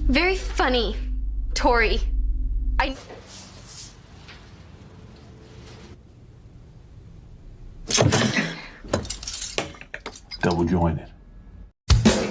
Very funny, Tori. Double jointed.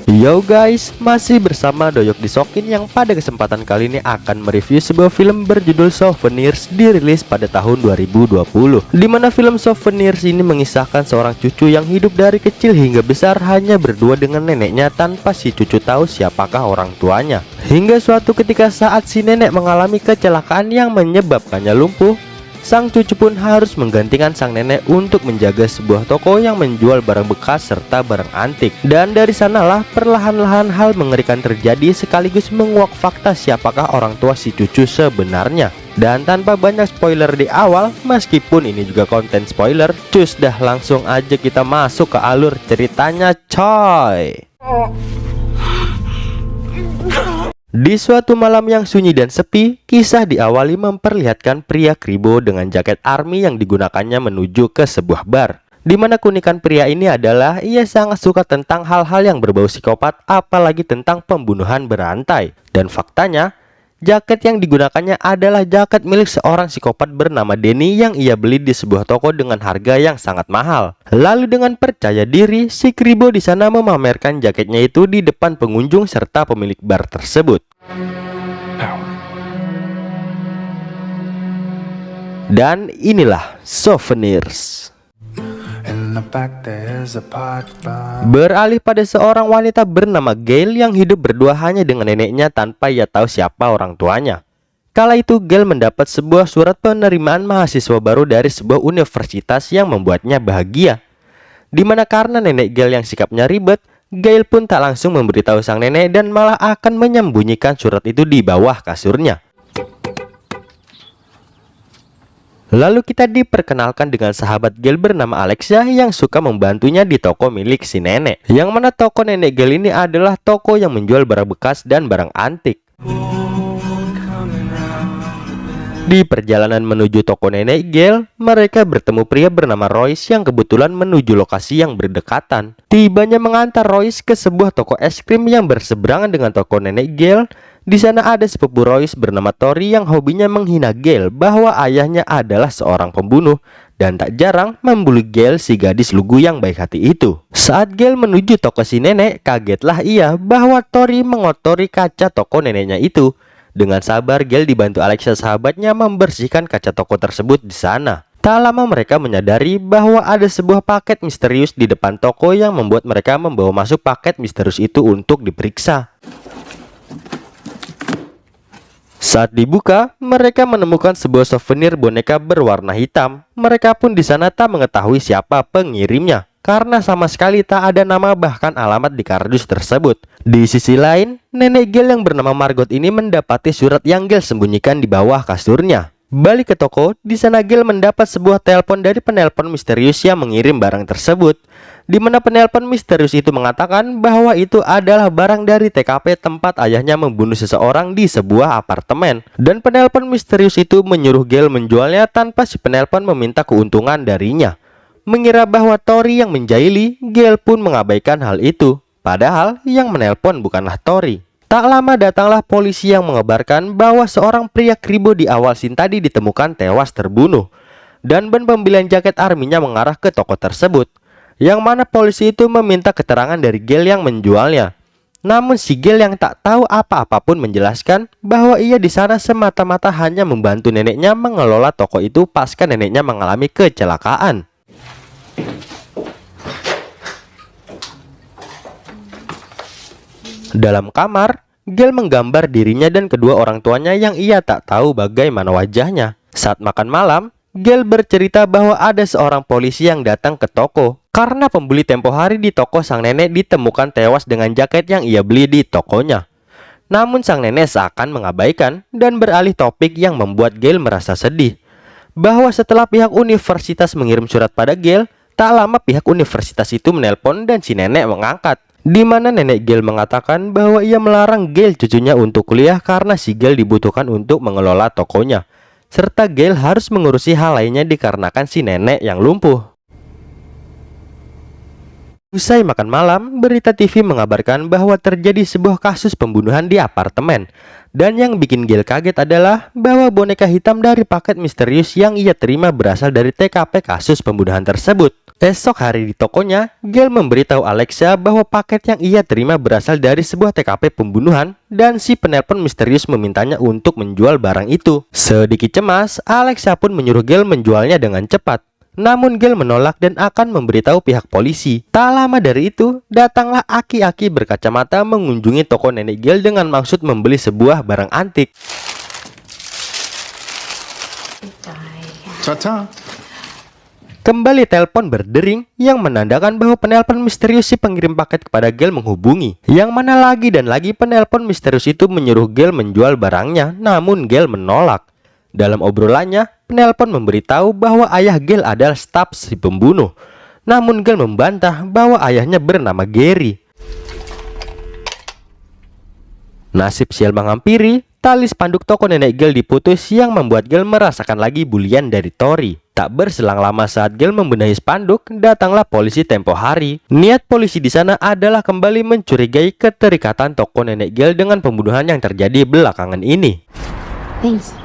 Yo guys, masih bersama Doyok Disokin yang pada kesempatan kali ini akan mereview sebuah film berjudul Souvenirs, dirilis pada tahun 2020. Dimana film Souvenirs ini mengisahkan seorang cucu yang hidup dari kecil hingga besar hanya berdua dengan neneknya tanpa si cucu tahu siapakah orang tuanya. Hingga suatu ketika saat si nenek mengalami kecelakaan yang menyebabkannya lumpuh, sang cucu pun harus menggantikan sang nenek untuk menjaga sebuah toko yang menjual barang bekas serta barang antik. Dan dari sanalah perlahan-lahan hal mengerikan terjadi sekaligus menguak fakta siapakah orang tua si cucu sebenarnya. Dan tanpa banyak spoiler di awal, meskipun ini juga konten spoiler, cus dah langsung aja kita masuk ke alur ceritanya coy. Di suatu malam yang sunyi dan sepi, kisah diawali memperlihatkan pria kribo dengan jaket army yang digunakannya menuju ke sebuah bar. Dimana keunikan pria ini adalah ia sangat suka tentang hal-hal yang berbau psikopat, apalagi tentang pembunuhan berantai. Dan faktanya, jaket yang digunakannya adalah jaket milik seorang psikopat bernama Denny yang ia beli di sebuah toko dengan harga yang sangat mahal. Lalu dengan percaya diri, si kribo di sana memamerkan jaketnya itu di depan pengunjung serta pemilik bar tersebut. Dan inilah Souvenirs. Beralih pada seorang wanita bernama Gail yang hidup berdua hanya dengan neneknya tanpa ia tahu siapa orang tuanya. Kala itu Gail mendapat sebuah surat penerimaan mahasiswa baru dari sebuah universitas yang membuatnya bahagia. Dimana karena nenek Gail yang sikapnya ribet, Gail pun tak langsung memberitahu sang nenek dan malah akan menyembunyikan surat itu di bawah kasurnya. Lalu kita diperkenalkan dengan sahabat Gail bernama Alexa yang suka membantunya di toko milik si nenek. Yang mana toko nenek Gail ini adalah toko yang menjual barang bekas dan barang antik. Di perjalanan menuju toko nenek Gail, mereka bertemu pria bernama Royce yang kebetulan menuju lokasi yang berdekatan. Tibanya mengantar Royce ke sebuah toko es krim yang berseberangan dengan toko nenek Gail. Di sana ada sepupu Royce bernama Tori yang hobinya menghina Gail bahwa ayahnya adalah seorang pembunuh dan tak jarang membuli Gail, si gadis lugu yang baik hati itu. Saat Gail menuju toko si nenek, kagetlah ia bahwa Tori mengotori kaca toko neneknya itu. Dengan sabar, Gail dibantu Alexa sahabatnya membersihkan kaca toko tersebut di sana. Tak lama mereka menyadari bahwa ada sebuah paket misterius di depan toko yang membuat mereka membawa masuk paket misterius itu untuk diperiksa. Saat dibuka, mereka menemukan sebuah souvenir boneka berwarna hitam. Mereka pun di sana tak mengetahui siapa pengirimnya, karena sama sekali tak ada nama bahkan alamat di kardus tersebut. Di sisi lain, nenek Gail yang bernama Margot ini mendapati surat yang Gail sembunyikan di bawah kasurnya. Balik ke toko, di sana Gail mendapat sebuah telepon dari penelpon misterius yang mengirim barang tersebut. Di mana penelpon misterius itu mengatakan bahwa itu adalah barang dari TKP tempat ayahnya membunuh seseorang di sebuah apartemen. Dan penelpon misterius itu menyuruh Gail menjualnya tanpa si penelpon meminta keuntungan darinya. Mengira bahwa Tori yang menjahili, Gail pun mengabaikan hal itu. Padahal yang menelpon bukanlah Tori. Tak lama datanglah polisi yang mengabarkan bahwa seorang pria kribo di awal scene tadi ditemukan tewas terbunuh. Dan ban pembelian jaket arminya mengarah ke toko tersebut. Yang mana polisi itu meminta keterangan dari Gail yang menjualnya. Namun si Gail yang tak tahu apa-apa pun menjelaskan bahwa ia di sana semata-mata hanya membantu neneknya mengelola toko itu pasca neneknya mengalami kecelakaan. Dalam kamar, Gail menggambar dirinya dan kedua orang tuanya yang ia tak tahu bagaimana wajahnya. Saat makan malam, Gail bercerita bahwa ada seorang polisi yang datang ke toko karena pembeli tempo hari di toko sang nenek ditemukan tewas dengan jaket yang ia beli di tokonya. Namun sang nenek seakan mengabaikan dan beralih topik yang membuat Gail merasa sedih. Bahwa setelah pihak universitas mengirim surat pada Gail, tak lama pihak universitas itu menelpon dan si nenek mengangkat. Di mana nenek Gail mengatakan bahwa ia melarang Gail cucunya untuk kuliah karena si Gail dibutuhkan untuk mengelola tokonya. Serta Gail harus mengurusi hal lainnya dikarenakan si nenek yang lumpuh. Usai makan malam, berita TV mengabarkan bahwa terjadi sebuah kasus pembunuhan di apartemen. Dan yang bikin Gail kaget adalah bahwa boneka hitam dari paket misterius yang ia terima berasal dari TKP kasus pembunuhan tersebut. Esok hari di tokonya, Gail memberitahu Alexa bahwa paket yang ia terima berasal dari sebuah TKP pembunuhan dan si penelpon misterius memintanya untuk menjual barang itu. Sedikit cemas, Alexa pun menyuruh Gail menjualnya dengan cepat. Namun Gail menolak dan akan memberitahu pihak polisi. Tak lama dari itu, datanglah aki-aki berkacamata mengunjungi toko nenek Gail dengan maksud membeli sebuah barang antik. Ta-ta. Kembali telepon berdering yang menandakan bahwa penelpon misterius si pengirim paket kepada Gail menghubungi. Yang mana lagi dan lagi penelpon misterius itu menyuruh Gail menjual barangnya, namun Gail menolak. Dalam obrolannya, penelpon memberitahu bahwa ayah Gail adalah Stubbs si pembunuh. Namun Gail membantah bahwa ayahnya bernama Gary. Nasib sial menghampiri, tali spanduk toko nenek Gail diputus yang membuat Gail merasakan lagi bulian dari Tori. Tak berselang lama saat Gail membenahi spanduk, datanglah polisi tempo hari. Niat polisi di sana adalah kembali mencurigai keterikatan toko nenek Gail dengan pembunuhan yang terjadi belakangan ini. Thanks.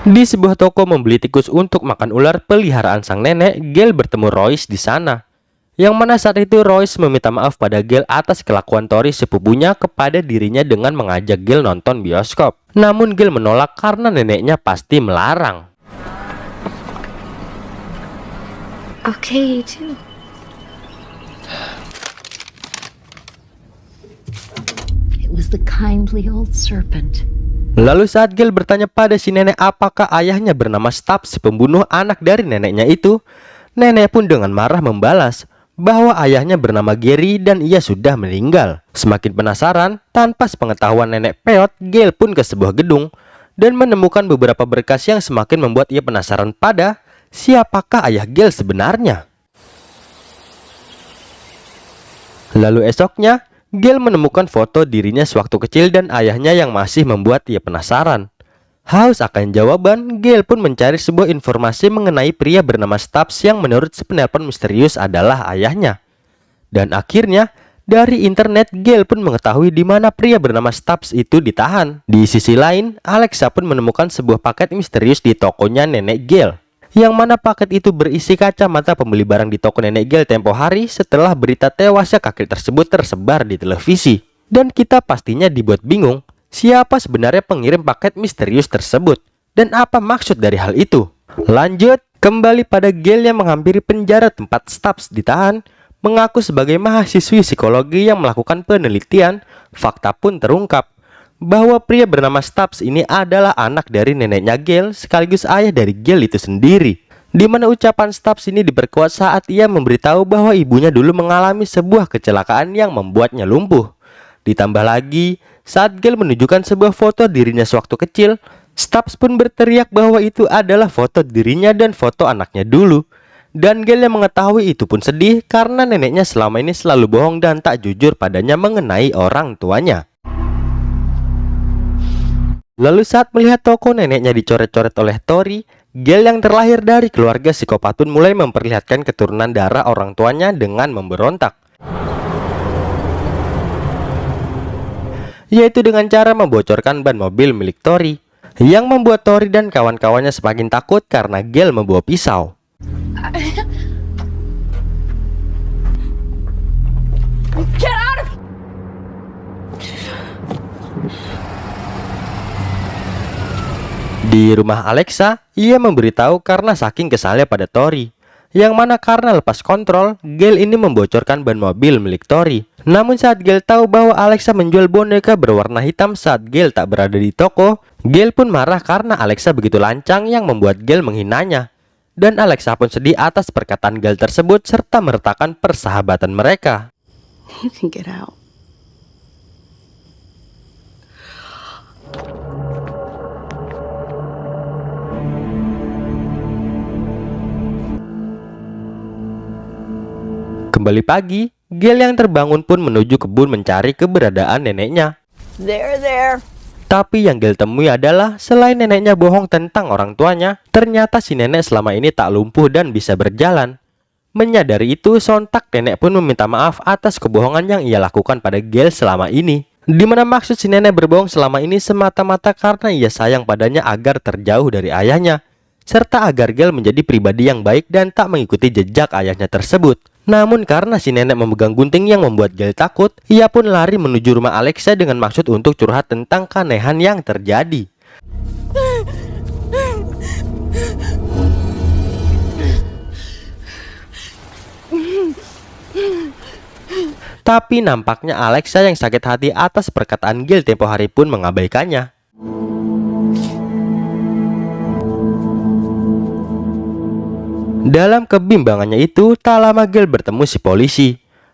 Di sebuah toko membeli tikus untuk makan ular peliharaan sang nenek, Gail bertemu Royce di sana. Yang mana saat itu Royce meminta maaf pada Gail atas kelakuan Tori sepupunya kepada dirinya dengan mengajak Gail nonton bioskop. Namun Gail menolak karena neneknya pasti melarang. Okay, you too. It was the kindly old serpent. Lalu saat Gail bertanya pada si nenek apakah ayahnya bernama Stubbs si pembunuh anak dari neneknya itu, nenek pun dengan marah membalas bahwa ayahnya bernama Gary dan ia sudah meninggal. Semakin penasaran, tanpa sepengetahuan nenek peot, Gail pun ke sebuah gedung dan menemukan beberapa berkas yang semakin membuat ia penasaran pada siapakah ayah Gail sebenarnya. Lalu esoknya, Gail menemukan foto dirinya sewaktu kecil dan ayahnya yang masih membuat ia penasaran. Haus akan jawaban, Gail pun mencari sebuah informasi mengenai pria bernama Stubbs yang menurut si penelpon misterius adalah ayahnya. Dan akhirnya, dari internet Gail pun mengetahui di mana pria bernama Stubbs itu ditahan. Di sisi lain, Alexa pun menemukan sebuah paket misterius di tokonya nenek Gail. Yang mana paket itu berisi kacamata pembeli barang di toko nenek Gail tempo hari setelah berita tewasnya kakek tersebut tersebar di televisi. Dan kita pastinya dibuat bingung, siapa sebenarnya pengirim paket misterius tersebut? Dan apa maksud dari hal itu? Lanjut, kembali pada Gail yang menghampiri penjara tempat Stubbs ditahan, mengaku sebagai mahasiswi psikologi yang melakukan penelitian. Fakta pun terungkap bahwa pria bernama Stubbs ini adalah anak dari neneknya Gail sekaligus ayah dari Gail itu sendiri. Di mana ucapan Stubbs ini diperkuat saat ia memberitahu bahwa ibunya dulu mengalami sebuah kecelakaan yang membuatnya lumpuh. Ditambah lagi, saat Gail menunjukkan sebuah foto dirinya sewaktu kecil, Stubbs pun berteriak bahwa itu adalah foto dirinya dan foto anaknya dulu. Dan Gail yang mengetahui itu pun sedih karena neneknya selama ini selalu bohong dan tak jujur padanya mengenai orang tuanya. Lalu saat melihat toko neneknya dicoret-coret oleh Tori, Gail yang terlahir dari keluarga psikopat pun mulai memperlihatkan keturunan darah orang tuanya dengan memberontak. Yaitu dengan cara membocorkan ban mobil milik Tori, yang membuat Tori dan kawan-kawannya semakin takut karena Gail membawa pisau. Get out of Di rumah Alexa, ia memberitahu karena saking kesalnya pada Tori. Yang mana karena lepas kontrol, Gail ini membocorkan ban mobil milik Tori. Namun saat Gail tahu bahwa Alexa menjual boneka berwarna hitam saat Gail tak berada di toko, Gail pun marah karena Alexa begitu lancang yang membuat Gail menghinanya. Dan Alexa pun sedih atas perkataan Gail tersebut serta meretakan persahabatan mereka. You can get out. Kembali pagi, Gail yang terbangun pun menuju kebun mencari keberadaan neneknya. There. Tapi yang Gail temui adalah selain neneknya bohong tentang orang tuanya, ternyata si nenek selama ini tak lumpuh dan bisa berjalan. Menyadari itu, sontak nenek pun meminta maaf atas kebohongan yang ia lakukan pada Gail selama ini. Dimana maksud si nenek berbohong selama ini semata-mata karena ia sayang padanya agar terjauh dari ayahnya, serta agar Gail menjadi pribadi yang baik dan tak mengikuti jejak ayahnya tersebut. Namun karena si nenek memegang gunting yang membuat Gail takut, ia pun lari menuju rumah Alexa dengan maksud untuk curhat tentang keanehan yang terjadi. Tapi nampaknya Alexa yang sakit hati atas perkataan Gail tempo hari pun mengabaikannya. Dalam kebimbangannya itu, tak lama Gail bertemu si polisi.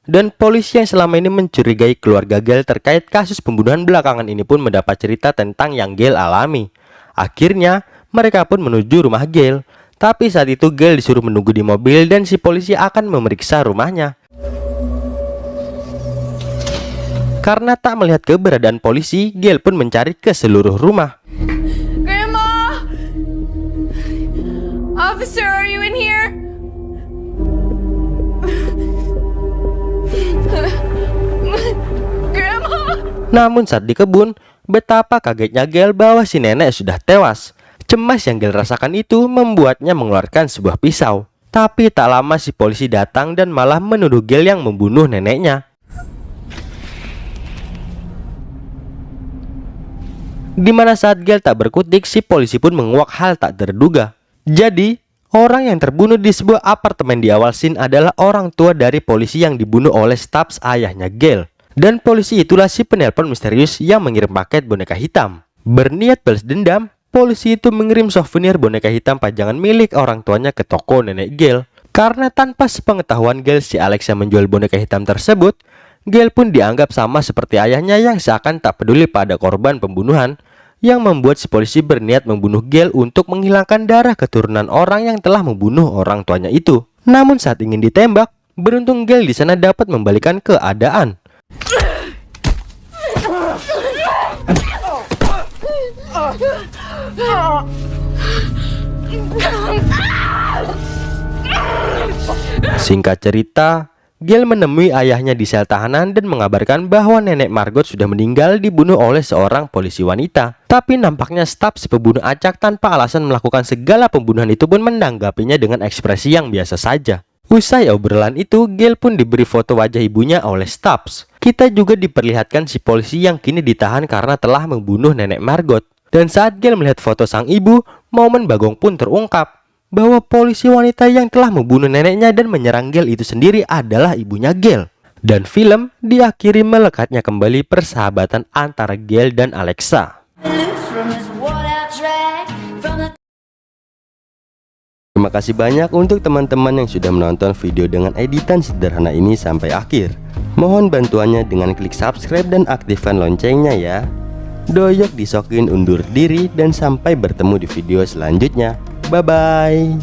Dan polisi yang selama ini mencurigai keluarga Gail terkait kasus pembunuhan belakangan ini pun mendapat cerita tentang yang Gail alami. Akhirnya, mereka pun menuju rumah Gail. Tapi saat itu Gail disuruh menunggu di mobil dan si polisi akan memeriksa rumahnya. Karena tak melihat keberadaan polisi, Gail pun mencari ke seluruh rumah. Grandma! Officer, are you in here? Grandma! Namun saat di kebun, betapa kagetnya Gail bahwa si nenek sudah tewas. Cemas yang Gail rasakan itu membuatnya mengeluarkan sebuah pisau. Tapi tak lama si polisi datang dan malah menuduh Gail yang membunuh neneknya. Dimana saat Gail tak berkutik, si polisi pun menguak hal tak terduga. Jadi, orang yang terbunuh di sebuah apartemen di awal scene adalah orang tua dari polisi yang dibunuh oleh Stubbs, ayahnya Gail. Dan polisi itulah si penelpon misterius yang mengirim paket boneka hitam. Berniat balas dendam, polisi itu mengirim souvenir boneka hitam pajangan milik orang tuanya ke toko nenek Gail. Karena tanpa sepengetahuan Gail si Alexa menjual boneka hitam tersebut, Gail pun dianggap sama seperti ayahnya yang seakan tak peduli pada korban pembunuhan, yang membuat si polisi berniat membunuh Gail untuk menghilangkan darah keturunan orang yang telah membunuh orang tuanya itu. Namun saat ingin ditembak, beruntung Gail di sana dapat membalikan keadaan. Singkat cerita, Gail menemui ayahnya di sel tahanan dan mengabarkan bahwa nenek Margot sudah meninggal dibunuh oleh seorang polisi wanita. Tapi nampaknya Stubbs, si pembunuh acak tanpa alasan melakukan segala pembunuhan itu pun menanggapinya dengan ekspresi yang biasa saja. Usai obrolan itu, Gail pun diberi foto wajah ibunya oleh Stubbs. Kita juga diperlihatkan si polisi yang kini ditahan karena telah membunuh nenek Margot. Dan saat Gail melihat foto sang ibu, momen bagong pun terungkap bahwa polisi wanita yang telah membunuh neneknya dan menyerang Gail itu sendiri adalah ibunya Gail. Dan film diakhiri melekatnya kembali persahabatan antara Gail dan Alexa. Terima kasih banyak untuk teman-teman yang sudah menonton video dengan editan sederhana ini sampai akhir. Mohon bantuannya dengan klik subscribe dan aktifkan loncengnya ya. Doyok disokin undur diri dan sampai bertemu di video selanjutnya. Bye-bye.